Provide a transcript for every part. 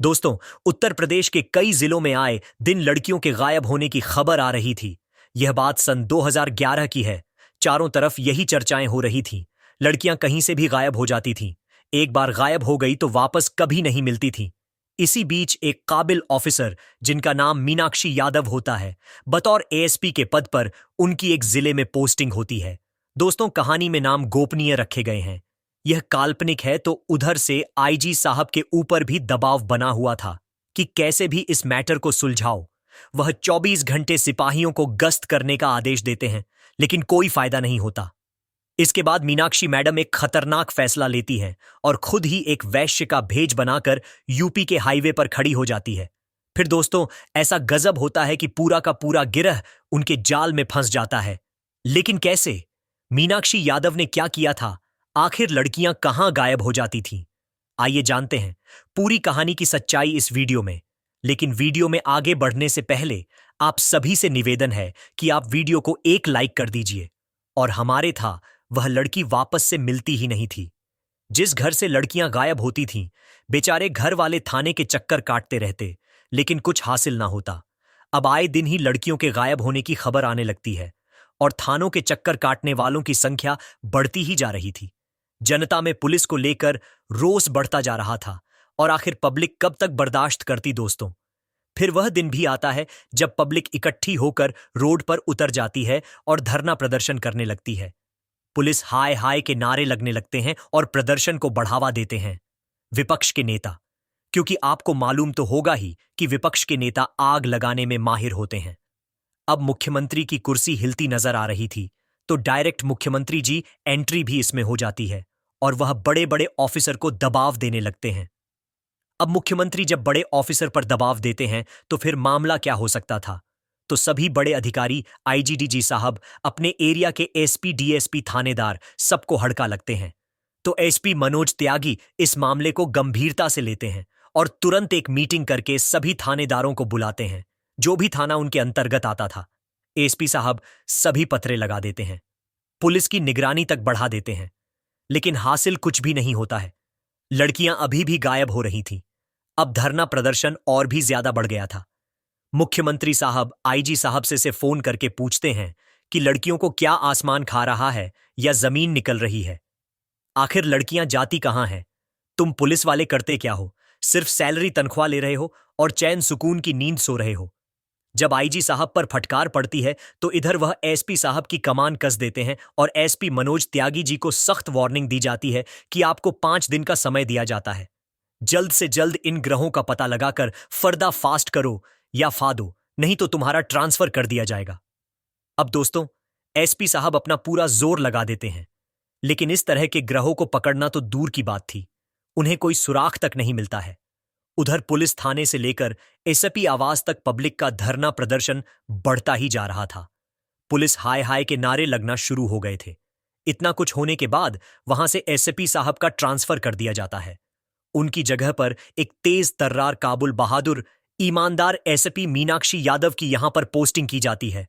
दोस्तों, उत्तर प्रदेश के कई जिलों में आए दिन लड़कियों के गायब होने की खबर आ रही थी। यह बात सन 2011 की है। चारों तरफ यही चर्चाएं हो रही थीं। लड़कियां कहीं से भी गायब हो जाती थीं। एक बार गायब हो गई तो वापस कभी नहीं मिलती थीं। इसी बीच एक काबिल ऑफिसर जिनका नाम मीनाक्षी यादव होता है, बतौर एएसपी के पद पर उनकी एक जिले में पोस्टिंग होती है। दोस्तों, कहानी में नाम गोपनीय रखे गए हैं। यह काल्पनिक है तो उधर से आईजी साहब के ऊपर भी दबाव बना हुआ था कि कैसे भी इस मैटर को सुलझाओ। वह 24 घंटे सिपाहियों को गश्त करने का आदेश देते हैं, लेकिन कोई फायदा नहीं होता। इसके बाद मीनाक्षी मैडम एक खतरनाक फैसला लेती है और खुद ही एक वैश्य का भेज बनाकर यूपी के हाईवे पर खड़ी हो जाती है। फिर दोस्तों, ऐसा गजब होता है कि पूरा का पूरा गिरह उनके जाल में फंस जाता है। लेकिन कैसे? मीनाक्षी यादव ने क्या किया था? आखिर लड़कियां कहां गायब हो जाती थीं? आइए जानते हैं पूरी कहानी की सच्चाई इस वीडियो में। लेकिन वीडियो में आगे बढ़ने से पहले आप सभी से निवेदन है कि आप वीडियो को एक लाइक कर दीजिए। और हमारे था वह लड़की वापस से मिलती ही नहीं थी। जिस घर से लड़कियां गायब होती थीं, बेचारे घर वाले थाने के चक्कर काटते रहते, लेकिन कुछ हासिल ना होता। अब आए दिन ही लड़कियों के गायब होने की खबर आने लगती है और थानों के चक्कर काटने वालों की संख्या बढ़ती ही जा रही थी। जनता में पुलिस को लेकर रोष बढ़ता जा रहा था और आखिर पब्लिक कब तक बर्दाश्त करती दोस्तों। फिर वह दिन भी आता है जब पब्लिक इकट्ठी होकर रोड पर उतर जाती है और धरना प्रदर्शन करने लगती है। पुलिस हाय हाय के नारे लगने लगते हैं और प्रदर्शन को बढ़ावा देते हैं विपक्ष के नेता, क्योंकि आपको मालूम तो होगा ही कि विपक्ष के नेता आग लगाने में माहिर होते हैं। अब मुख्यमंत्री की कुर्सी हिलती नजर आ रही थी तो डायरेक्ट मुख्यमंत्री जी एंट्री भी इसमें हो जाती है और वह बड़े बड़े ऑफिसर को दबाव देने लगते हैं। अब मुख्यमंत्री जब बड़े ऑफिसर पर दबाव देते हैं तो फिर मामला क्या हो सकता था? तो सभी बड़े अधिकारी, आईजीडीजी साहब, अपने एरिया के एसपी, डीएसपी, थानेदार सबको हड़का लगते हैं। तो एसपी मनोज त्यागी इस मामले को गंभीरता से लेते हैं और तुरंत एक मीटिंग करके सभी थानेदारों को बुलाते हैं, जो भी थाना उनके अंतर्गत आता था। एसपी साहब सभी पत्रे लगा देते हैं, पुलिस की निगरानी तक बढ़ा देते हैं, लेकिन हासिल कुछ भी नहीं होता है। लड़कियां अभी भी गायब हो रही थीं। अब धरना प्रदर्शन और भी ज्यादा बढ़ गया था। मुख्यमंत्री साहब आईजी साहब से फोन करके पूछते हैं कि लड़कियों को क्या आसमान खा रहा है या जमीन निकल रही है? आखिर लड़कियां जाती कहां हैं? तुम पुलिस वाले करते क्या हो? सिर्फ सैलरी तनख्वाह ले रहे हो और चैन सुकून की नींद सो रहे हो। जब आईजी साहब पर फटकार पड़ती है तो इधर वह एसपी साहब की कमान कस देते हैं और एसपी मनोज त्यागी जी को सख्त वार्निंग दी जाती है कि आपको 5 दिन का समय दिया जाता है। जल्द से जल्द इन ग्रहों का पता लगाकर पर्दा फास्ट करो या फादो, नहीं तो तुम्हारा ट्रांसफर कर दिया जाएगा। अब दोस्तों, एसपी साहब अपना पूरा जोर लगा देते हैं, लेकिन इस तरह के ग्रहों को पकड़ना तो दूर की बात थी, उन्हें कोई सुराग तक नहीं मिलता है। उधर पुलिस थाने से लेकर एसपी आवास तक पब्लिक का धरना प्रदर्शन बढ़ता ही जा रहा था। पुलिस हाय हाय के नारे लगना शुरू हो गए थे। इतना कुछ होने के बाद वहां से एसपी साहब का ट्रांसफर कर दिया जाता है। उनकी जगह पर एक तेज तर्रार, काबुल बहादुर, ईमानदार एसपी मीनाक्षी यादव की यहां पर पोस्टिंग की जाती है।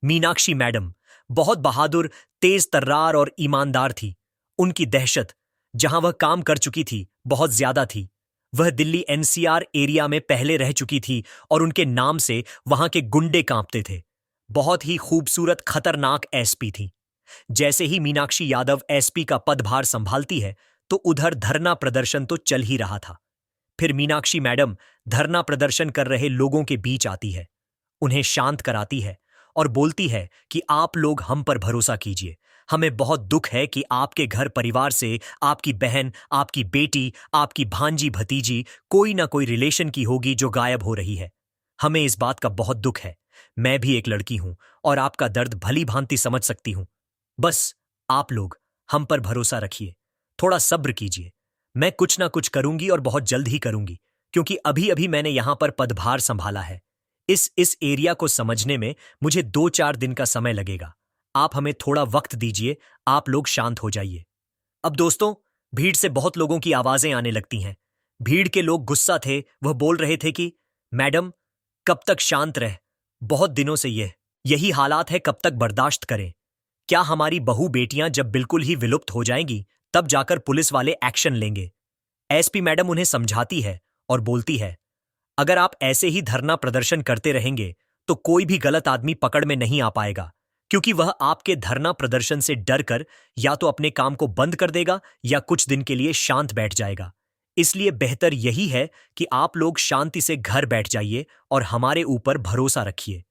मीनाक्षी मैडम बहुत बहादुर, तेज तर्रार और ईमानदार थी। उनकी दहशत जहां वह काम कर चुकी थी बहुत ज्यादा थी। वह दिल्ली एनसीआर एरिया में पहले रह चुकी थी और उनके नाम से वहां के गुंडे कांपते थे। बहुत ही खूबसूरत, खतरनाक एसपी थी। जैसे ही मीनाक्षी यादव एसपी का पदभार संभालती है तो उधर धरना प्रदर्शन तो चल ही रहा था। फिर मीनाक्षी मैडम धरना प्रदर्शन कर रहे लोगों के बीच आती है, उन्हें शांत कराती है और बोलती है कि आप लोग हम पर भरोसा कीजिए। हमें बहुत दुख है कि आपके घर परिवार से आपकी बहन, आपकी बेटी, आपकी भांजी भतीजी, कोई ना कोई रिलेशन की होगी जो गायब हो रही है। हमें इस बात का बहुत दुख है। मैं भी एक लड़की हूं और आपका दर्द भली भांति समझ सकती हूं। बस आप लोग हम पर भरोसा रखिए, थोड़ा सब्र कीजिए। मैं कुछ ना कुछ करूंगी और बहुत जल्द ही करूंगी, क्योंकि अभी अभी मैंने यहां पर पदभार संभाला है। इस एरिया को समझने में मुझे 2-4 दिन का समय लगेगा। आप हमें थोड़ा वक्त दीजिए, आप लोग शांत हो जाइए। अब दोस्तों, भीड़ से बहुत लोगों की आवाजें आने लगती हैं। भीड़ के लोग गुस्सा थे, वह बोल रहे थे कि मैडम कब तक शांत रह, बहुत दिनों से यही हालात है, कब तक बर्दाश्त करें? क्या हमारी बहू बेटियां जब बिल्कुल ही विलुप्त हो जाएंगी तब जाकर पुलिस वाले एक्शन लेंगे? एसपी मैडम उन्हें समझाती है और बोलती है, अगर आप ऐसे ही धरना प्रदर्शन करते रहेंगे तो कोई भी गलत आदमी पकड़ में नहीं आ पाएगा, क्योंकि वह आपके धरना प्रदर्शन से डर कर या तो अपने काम को बंद कर देगा या कुछ दिन के लिए शांत बैठ जाएगा। इसलिए बेहतर यही है कि आप लोग शांति से घर बैठ जाइए और हमारे ऊपर भरोसा रखिए।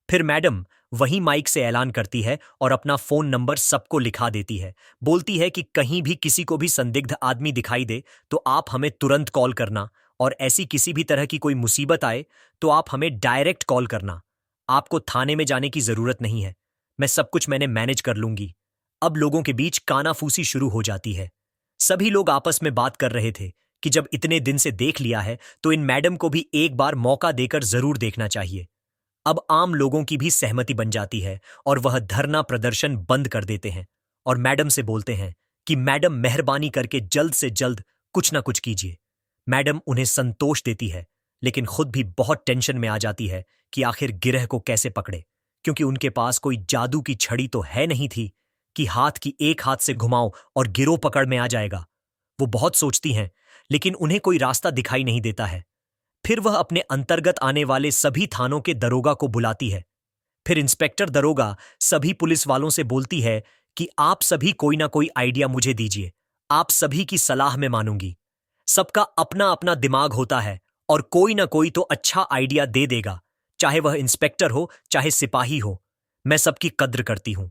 फिर मैडम वही माइक से ऐलान करती है और अपना फोन नंबर सबको लिखा देती है। बोलती है कि कहीं भी किसी को भी संदिग्ध आदमी दिखाई दे तो आप हमें तुरंत कॉल करना, और ऐसी किसी भी तरह की कोई मुसीबत आए तो आप हमें डायरेक्ट कॉल करना। आपको थाने में जाने की जरूरत नहीं है, मैं सब कुछ मैंने मैनेज कर लूंगी। अब लोगों के बीच कानाफूसी शुरू हो जाती है। सभी लोग आपस में बात कर रहे थे कि जब इतने दिन से देख लिया है तो इन मैडम को भी एक बार मौका देकर जरूर देखना चाहिए। अब आम लोगों की भी सहमति बन जाती है और वह धरना प्रदर्शन बंद कर देते हैं और मैडम से बोलते हैं कि मैडम मेहरबानी करके जल्द से जल्द कुछ ना कुछ कीजिए। मैडम उन्हें संतोष देती है, लेकिन खुद भी बहुत टेंशन में आ जाती है कि आखिर गिरह को कैसे पकड़े, क्योंकि उनके पास कोई जादू की छड़ी तो है नहीं थी कि हाथ की एक हाथ से घुमाओ और गिरोह पकड़ में आ जाएगा। वो बहुत सोचती हैं, लेकिन उन्हें कोई रास्ता दिखाई नहीं देता है। फिर वह अपने अंतर्गत आने वाले सभी थानों के दरोगा को बुलाती है। फिर इंस्पेक्टर दरोगा सभी पुलिस वालों से बोलती है कि आप सभी कोई ना कोई आइडिया मुझे दीजिए, आप सभी की सलाह में मानूंगी। सबका अपना अपना दिमाग होता है और कोई ना कोई तो अच्छा आइडिया दे देगा, चाहे वह इंस्पेक्टर हो चाहे सिपाही हो। मैं सबकी कद्र करती हूं।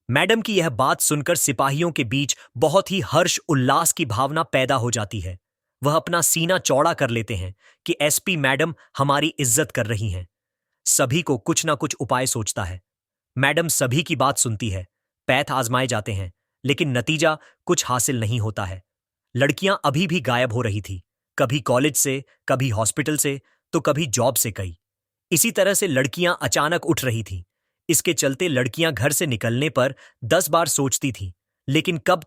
मैडम की यह बात सुनकर सिपाहियों के बीच बहुत ही हर्ष उल्लास की भावना पैदा हो जाती है। वह अपना सीना चौड़ा कर लेते हैं कि एसपी मैडम हमारी इज्जत कर रही हैं। सभी को कुछ ना कुछ उपाय सोचता है। मैडम सभी की बात सुनती है, पैथ आजमाए जाते हैं, लेकिन नतीजा कुछ हासिल नहीं होता है। लड़कियां अभी भी गायब हो रही थी, कभी कॉलेज से, कभी हॉस्पिटल से, तो कभी जॉब से कई। इसी तरह से लड़कियां अचानक उठ रही थीं। इसके चलते लड़कियां घर से निकलने पर 10 बार सोचती थीं, लेकिन कब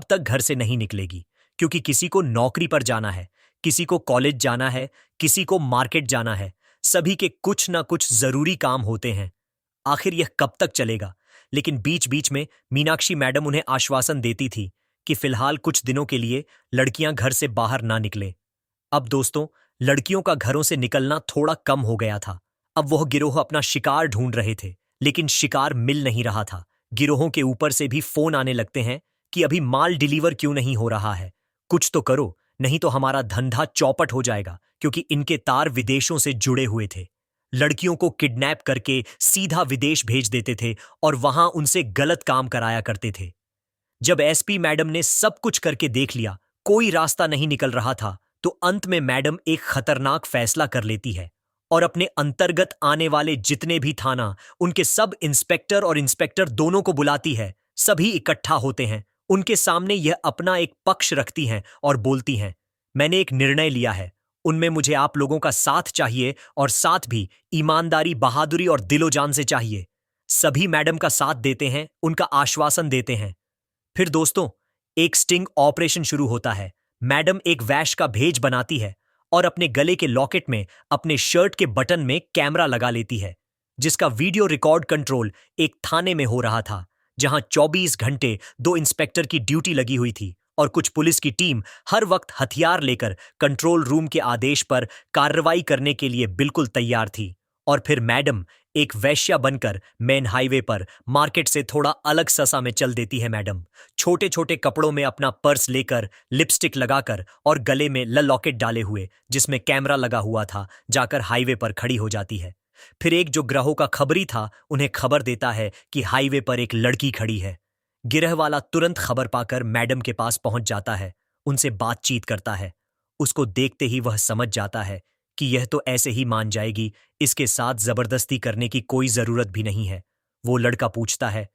तक घर से नहीं निकलेगी, क्योंकि किसी को नौकरी पर जाना है, किसी को कॉलेज जाना है, किसी को मार्केट जाना है। सभी के कुछ ना कुछ जरूरी काम होते हैं। आखिर यह कब तक चलेगा? लेकिन बीच बीच में मीनाक्षी मैडम उन्हें आश्वासन देती थी कि फिलहाल कुछ दिनों के लिए लड़कियां घर से बाहर ना निकलें। अब दोस्तों, लड़कियों का घरों से निकलना थोड़ा कम हो गया था। अब वह गिरोह अपना शिकार ढूंढ रहे थे, लेकिन शिकार मिल नहीं रहा था। गिरोहों के ऊपर से भी फोन आने लगते हैं कि अभी माल डिलीवर क्यों नहीं हो रहा है, कुछ तो करो, नहीं तो हमारा धंधा चौपट हो जाएगा, क्योंकि इनके तार विदेशों से जुड़े हुए थे। लड़कियों को किडनैप करके सीधा विदेश भेज देते थे और वहां उनसे गलत काम कराया करते थे। जब एसपी मैडम ने सब कुछ करके देख लिया, कोई रास्ता नहीं निकल रहा था, तो अंत में मैडम एक खतरनाक फैसला कर लेती है और अपने अंतर्गत आने वाले जितने भी थाना, उनके सब इंस्पेक्टर और इंस्पेक्टर दोनों को बुलाती है। सभी इकट्ठा होते हैं, उनके सामने यह अपना एक पक्ष रखती हैं और बोलती हैं, मैंने एक निर्णय लिया है, उनमें मुझे आप लोगों का साथ चाहिए और साथ भी ईमानदारी, बहादुरी और दिलोजान से चाहिए। सभी मैडम का साथ देते हैं, उनका आश्वासन देते हैं। फिर दोस्तों, एक स्टिंग ऑपरेशन शुरू होता है। मैडम एक वैश का भेज बनाती है और अपने गले के लॉकेट में अपने शर्ट के बटन में कैमरा लगा लेती है, जिसका वीडियो रिकॉर्ड कंट्रोल एक थाने में हो रहा था, जहां 24 घंटे 2 इंस्पेक्टर की ड्यूटी लगी हुई थी और कुछ पुलिस की टीम हर वक्त हथियार लेकर कंट्रोल रूम के आदेश पर कार्रवाई करने के लिए बिल्कुल तैयार थी। और फिर मैडम एक वैश्या बनकर मेन हाईवे पर मार्केट से थोड़ा अलग ससा में चल देती है। मैडम छोटे छोटे कपड़ों में अपना पर्स लेकर, लिपस्टिक लगाकर और गले में लॉकेट डाले हुए जिसमें कैमरा लगा हुआ था, जाकर हाईवे पर खड़ी हो जाती है। फिर एक जो ग्रहों का खबरी था उन्हें खबर देता है कि हाईवे पर एक लड़की खड़ी है। गिरह वाला तुरंत खबर पाकर मैडम के पास पहुंच जाता है, उनसे बातचीत करता है। उसको देखते ही वह समझ जाता है कि यह तो ऐसे ही मान जाएगी, इसके साथ जबरदस्ती करने की कोई जरूरत भी नहीं है। वो लड़का पूछता है,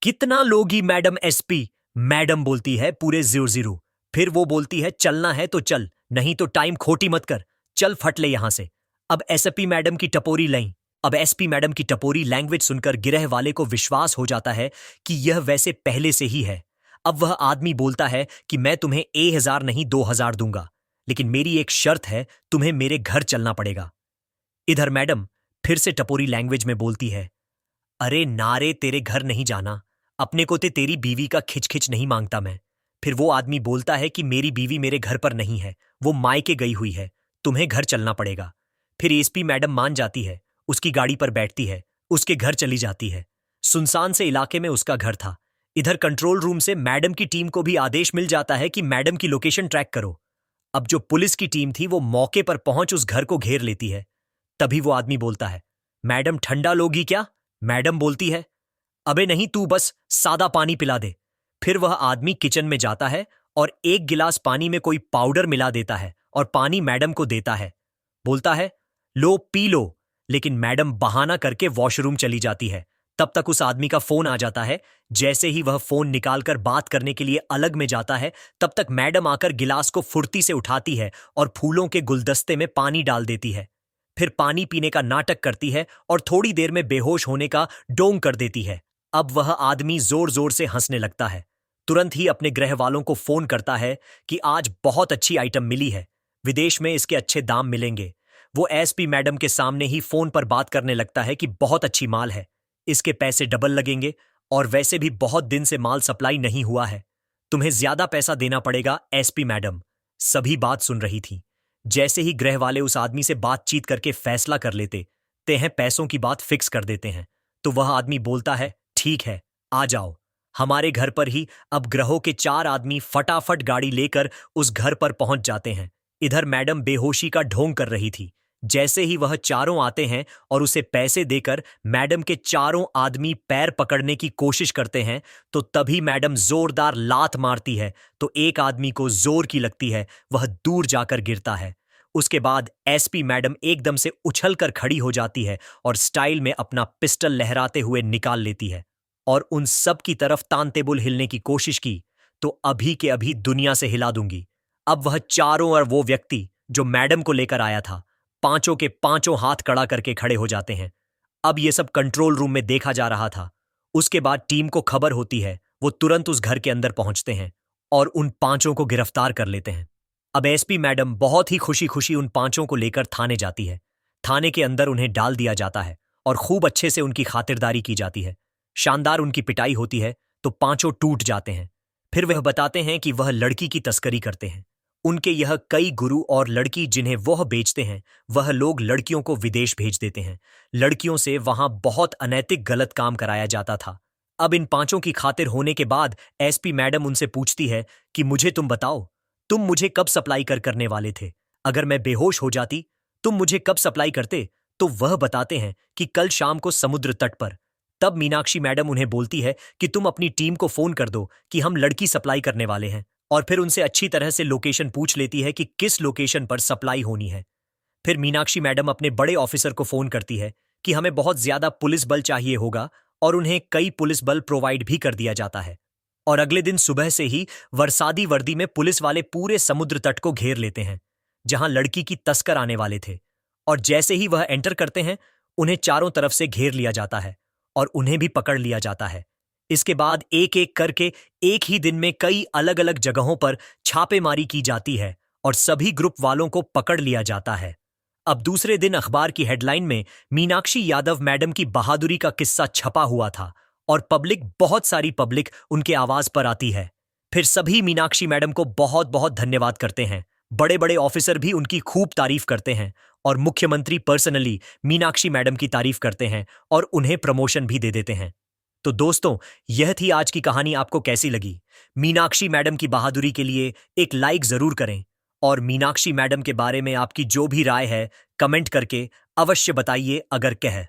कितना लोगी मैडम एसपी? मैडम बोलती है, पूरे 0-0। फिर वो बोलती है, चलना है तो चल, नहीं तो टाइम खोटी मत कर, चल फट ले यहां से। अब एसपी मैडम की टपोरी लई। अब एसपी मैडम की टपोरी लैंग्वेज सुनकर गिरह वाले को विश्वास हो जाता है कि यह वैसे पहले से ही है। अब वह आदमी बोलता है कि मैं तुम्हें 1000 नहीं 2000 दूंगा, लेकिन मेरी एक शर्त है, तुम्हें मेरे घर चलना पड़ेगा। इधर मैडम फिर से टपोरी लैंग्वेज में बोलती है, अरे नारे, तेरे घर नहीं जाना, अपने को तेरी बीवी का खिच खिच नहीं मांगता मैं। फिर वो आदमी बोलता है कि मेरी बीवी मेरे घर पर नहीं है, वो मायके गई हुई है, तुम्हें घर चलना पड़ेगा। फिर एसपी मैडम मान जाती है, उसकी गाड़ी पर बैठती है, उसके घर चली जाती है। सुनसान से इलाके में उसका घर था। इधर कंट्रोल रूम से मैडम की टीम को भी आदेश मिल जाता है कि मैडम की लोकेशन ट्रैक करो। अब जो पुलिस की टीम थी वो मौके पर पहुंच उस घर को घेर लेती है। तभी वो आदमी बोलता है, मैडम ठंडा लोगी क्या? मैडम बोलती है, अबे नहीं, तू बस सादा पानी पिला दे। फिर वह आदमी किचन में जाता है और एक गिलास पानी में कोई पाउडर मिला देता है और पानी मैडम को देता है। बोलता है, लो पी लो। लेकिन मैडम बहाना करके वॉशरूम चली जाती है। तब तक उस आदमी का फोन आ जाता है। जैसे ही वह फोन निकालकर बात करने के लिए अलग में जाता है, तब तक मैडम आकर गिलास को फुर्ती से उठाती है और फूलों के गुलदस्ते में पानी डाल देती है। फिर पानी पीने का नाटक करती है और थोड़ी देर में बेहोश होने का डोंग कर देती है। अब वह आदमी जोर जोर से हंसने लगता है। तुरंत ही अपने ग्रह वालों को फोन करता है कि आज बहुत अच्छी आइटम मिली है, विदेश में इसके अच्छे दाम मिलेंगे। वो एसपी मैडम के सामने ही फोन पर बात करने लगता है कि बहुत अच्छी माल है, इसके पैसे डबल लगेंगे और वैसे भी बहुत दिन से माल सप्लाई नहीं हुआ है, तुम्हें ज्यादा पैसा देना पड़ेगा एसपी मैडम। सभी बात सुन रही थी। जैसे ही ग्रह वाले उस आदमी से बातचीत करके फैसला कर लेते ते हैं, पैसों की बात फिक्स कर देते हैं, तो वह आदमी बोलता है, ठीक है, आ जाओ हमारे घर पर ही। अब ग्रहों के 4 आदमी फटाफट गाड़ी लेकर उस घर पर पहुंच जाते हैं। इधर मैडम बेहोशी का ढोंग कर रही थी। जैसे ही वह चारों आते हैं और उसे पैसे देकर मैडम के चारों आदमी पैर पकड़ने की कोशिश करते हैं, तो तभी मैडम जोरदार लात मारती है तो एक आदमी को जोर की लगती है, वह दूर जाकर गिरता है। उसके बाद एसपी मैडम एकदम से उछलकर खड़ी हो जाती है और स्टाइल में अपना पिस्टल लहराते हुए निकाल लेती है और उन सब की तरफ तानतेबुल हिलने की कोशिश की तो अभी के अभी दुनिया से हिला दूंगी। अब वह चारों और वो व्यक्ति जो मैडम को लेकर आया था, पांचों के पांचों हाथ कड़ा करके खड़े हो जाते हैं। अब ये सब कंट्रोल रूम में देखा जा रहा था। उसके बाद टीम को खबर होती है, वो तुरंत उस घर के अंदर पहुंचते हैं और उन पांचों को गिरफ्तार कर लेते हैं। अब एसपी मैडम बहुत ही खुशी खुशी उन पांचों को लेकर थाने जाती है। थाने के अंदर उन्हें डाल दिया जाता है और खूब अच्छे से उनकी खातिरदारी की जाती है। शानदार उनकी पिटाई होती है तो पांचों टूट जाते हैं। फिर वह बताते हैं कि वह लड़की की तस्करी करते हैं। उनके यह कई गुरु और लड़की जिन्हें वह बेचते हैं, वह लोग लड़कियों को विदेश भेज देते हैं। लड़कियों से वहां बहुत अनैतिक गलत काम कराया जाता था। अब इन पांचों की खातिर होने के बाद एसपी मैडम उनसे पूछती है कि मुझे तुम बताओ, तुम मुझे कब सप्लाई करने वाले थे? अगर मैं बेहोश हो जाती, तुम मुझे कब सप्लाई करते? तो वह बताते हैं कि कल शाम को समुद्र तट पर। तब मीनाक्षी मैडम उन्हें बोलती है कि तुम अपनी टीम को फोन कर दो कि हम लड़की सप्लाई करने वाले हैं, और फिर उनसे अच्छी तरह से लोकेशन पूछ लेती है कि किस लोकेशन पर सप्लाई होनी है। फिर मीनाक्षी मैडम अपने बड़े ऑफिसर को फोन करती है कि हमें बहुत ज्यादा पुलिस बल चाहिए होगा, और उन्हें कई पुलिस बल प्रोवाइड भी कर दिया जाता है। और अगले दिन सुबह से ही वरसादी वर्दी में पुलिस वाले पूरे समुद्र तट को घेर लेते हैं जहां लड़की की तस्कर आने वाले थे। और जैसे ही वह एंटर करते हैं, उन्हें चारों तरफ से घेर लिया जाता है और उन्हें भी पकड़ लिया जाता है। इसके बाद एक एक करके एक ही दिन में कई अलग अलग जगहों पर छापेमारी की जाती है और सभी ग्रुप वालों को पकड़ लिया जाता है। अब दूसरे दिन अखबार की हेडलाइन में मीनाक्षी यादव मैडम की बहादुरी का किस्सा छपा हुआ था और बहुत सारी पब्लिक उनके आवाज पर आती है। फिर सभी मीनाक्षी मैडम को बहुत बहुत धन्यवाद करते हैं। बड़े बड़े ऑफिसर भी उनकी खूब तारीफ करते हैं और मुख्यमंत्री पर्सनली मीनाक्षी मैडम की तारीफ करते हैं और उन्हें प्रमोशन भी दे देते हैं। तो दोस्तों, यह थी आज की कहानी। आपको कैसी लगी? मीनाक्षी मैडम की बहादुरी के लिए एक लाइक जरूर करें और मीनाक्षी मैडम के बारे में आपकी जो भी राय है कमेंट करके अवश्य बताइए अगर कहे।